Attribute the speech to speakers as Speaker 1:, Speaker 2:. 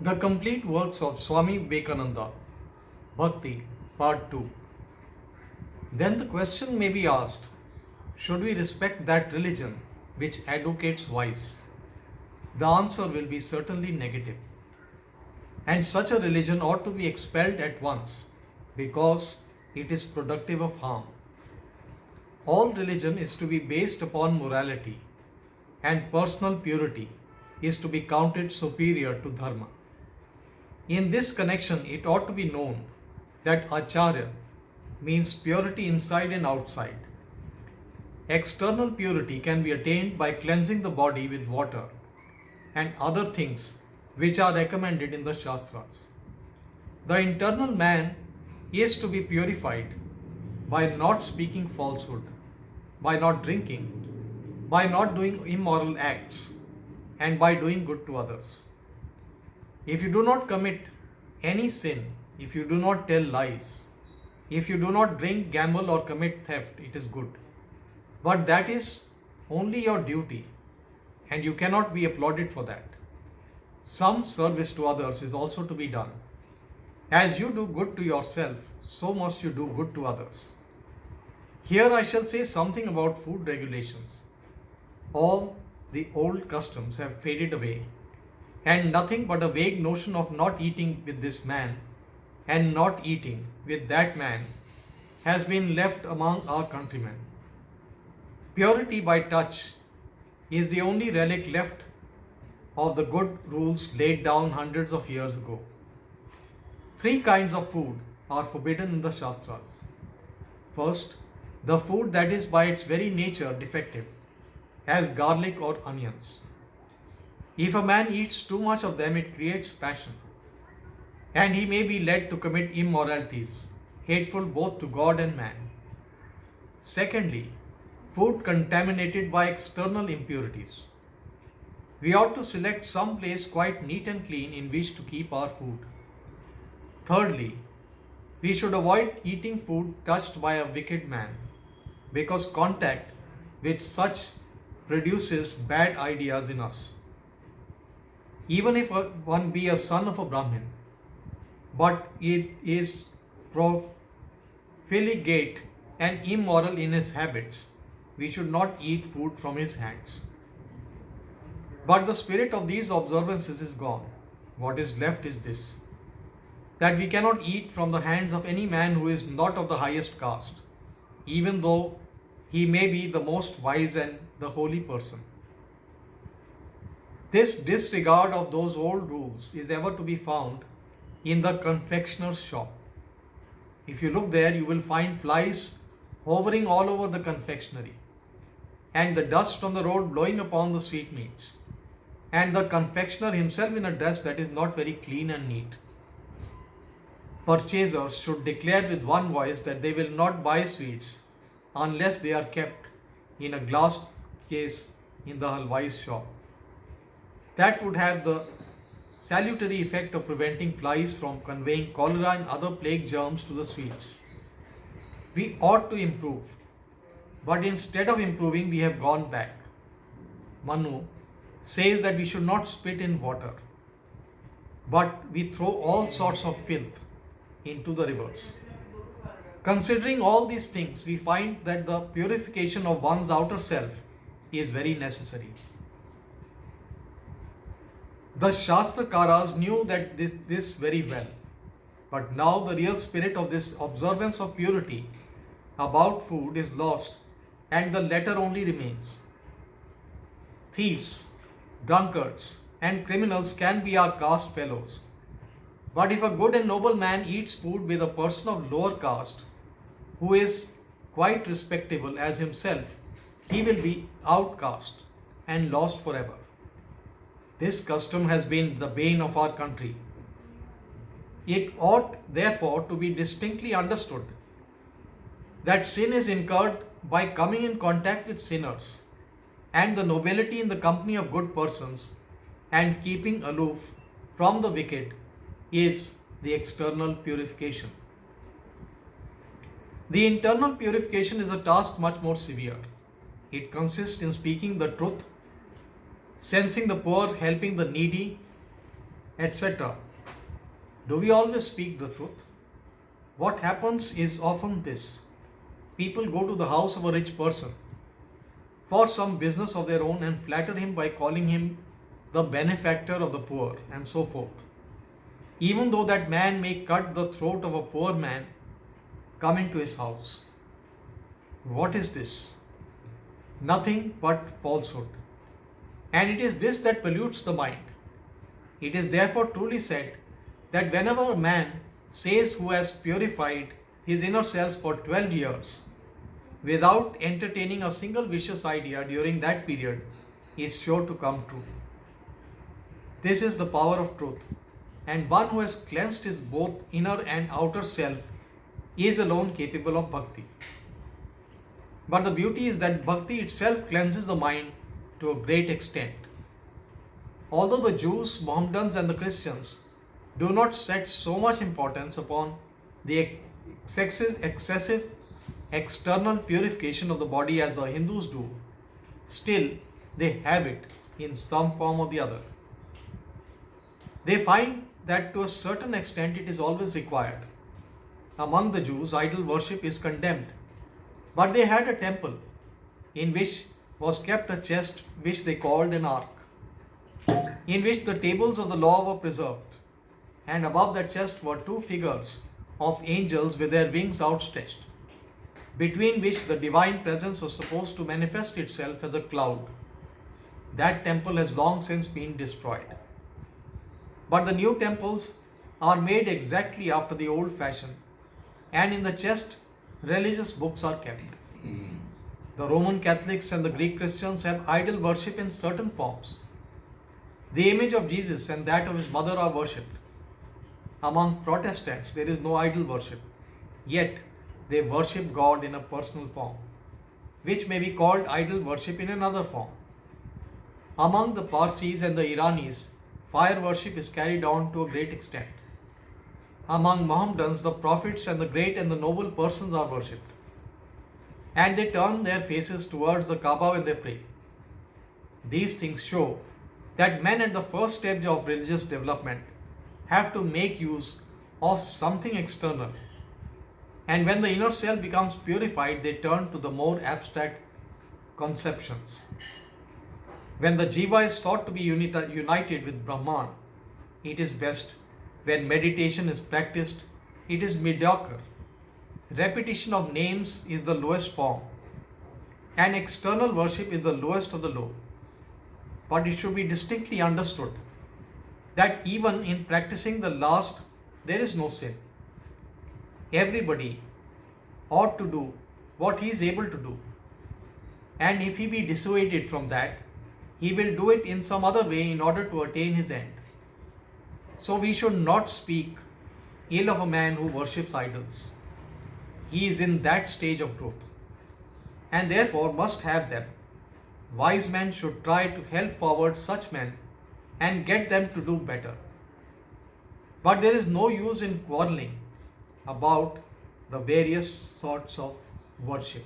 Speaker 1: The complete works of Swami Vivekananda, Bhakti, Part 2. Then the question may be asked, should we respect that religion which advocates vice? The answer will be certainly negative. And such a religion ought to be expelled at once because it is productive of harm. All religion is to be based upon morality, and personal purity is to be counted superior to dharma. In this connection, it ought to be known that Acharya means purity inside and outside. External purity can be attained by cleansing the body with water and other things which are recommended in the Shastras. The internal man is to be purified by not speaking falsehood, by not drinking, by not doing immoral acts, and by doing good to others. If you do not commit any sin, if you do not tell lies, if you do not drink, gamble, or commit theft, it is good. But that is only your duty, and you cannot be applauded for that. Some service to others is also to be done. As you do good to yourself, so must you do good to others. Here I shall say something about food regulations. All the old customs have faded away, and nothing but a vague notion of not eating with this man and not eating with that man has been left among our countrymen. Purity by touch is the only relic left of the good rules laid down hundreds of years ago. Three kinds of food are forbidden in the Shastras. First, the food that is by its very nature defective, as garlic or onions. If a man eats too much of them, it creates passion, and he may be led to commit immoralities, hateful both to God and man. Secondly, food contaminated by external impurities. We ought to select some place quite neat and clean in which to keep our food. Thirdly, we should avoid eating food touched by a wicked man, because contact with such produces bad ideas in us. Even if one be a son of a Brahmin, but it is profligate and immoral in his habits, we should not eat food from his hands. But the spirit of these observances is gone. What is left is this, that we cannot eat from the hands of any man who is not of the highest caste, even though he may be the most wise and the holy person. This disregard of those old rules is ever to be found in the confectioner's shop. If you look there, you will find flies hovering all over the confectionery, and the dust from the road blowing upon the sweetmeats, and the confectioner himself in a dress that is not very clean and neat. Purchasers should declare with one voice that they will not buy sweets unless they are kept in a glass case in the halwai's shop. That would have the salutary effect of preventing flies from conveying cholera and other plague germs to the sweets. We ought to improve, but instead of improving, we have gone back. Manu says that we should not spit in water, but we throw all sorts of filth into the rivers. Considering all these things, we find that the purification of one's outer self is very necessary. The Shastrakaras knew that this very well, but now the real spirit of this observance of purity about food is lost, and the letter only remains. Thieves, drunkards, and criminals can be our caste fellows, but if a good and noble man eats food with a person of lower caste who is quite respectable as himself, he will be outcast and lost forever. This custom has been the bane of our country. It ought therefore to be distinctly understood that sin is incurred by coming in contact with sinners, and the nobility in the company of good persons and keeping aloof from the wicked is the external purification. The internal purification is a task much more severe. It consists in speaking the truth, sensing the poor, helping the needy, etc. Do we always speak the truth? What happens is often this: people go to the house of a rich person for some business of their own and flatter him by calling him the benefactor of the poor and so forth. Even though that man may cut the throat of a poor man coming to his house. What is this? Nothing but falsehood. And it is this that pollutes the mind. It is therefore truly said that whenever a man says who has purified his inner selves for 12 years without entertaining a single vicious idea during that period is sure to come true. This is the power of truth, and one who has cleansed his both inner and outer self is alone capable of bhakti. But the beauty is that bhakti itself cleanses the mind to a great extent. Although the Jews, Mohammedans, and the Christians do not set so much importance upon the excessive external purification of the body as the Hindus do, still they have it in some form or the other. They find that to a certain extent it is always required. Among the Jews, idol worship is condemned, but they had a temple in which was kept a chest which they called an ark, in which the tables of the law were preserved, and above that chest were two figures of angels with their wings outstretched, between which the divine presence was supposed to manifest itself as a cloud. That temple has long since been destroyed. But the new temples are made exactly after the old fashion, and in the chest religious books are kept. The Roman Catholics and the Greek Christians have idol worship in certain forms. The image of Jesus and that of his mother are worshipped. Among Protestants, there is no idol worship, yet they worship God in a personal form, which may be called idol worship in another form. Among the Parsis and the Iranis, fire worship is carried on to a great extent. Among Mohammedans, the prophets and the great and the noble persons are worshipped, and they turn their faces towards the Kaaba when they pray. These things show that men at the first stage of religious development have to make use of something external, and when the inner self becomes purified, they turn to the more abstract conceptions. When the jiva is thought to be united with Brahman, it is best. When meditation is practiced, it is mediocre. Repetition of names is the lowest form, and external worship is the lowest of the low. But it should be distinctly understood that even in practicing the last, there is no sin. Everybody ought to do what he is able to do, and if he be dissuaded from that, he will do it in some other way in order to attain his end. So we should not speak ill of a man who worships idols. He is in that stage of growth, and therefore must have them. Wise men should try to help forward such men and get them to do better. But there is no use in quarreling about the various sorts of worship.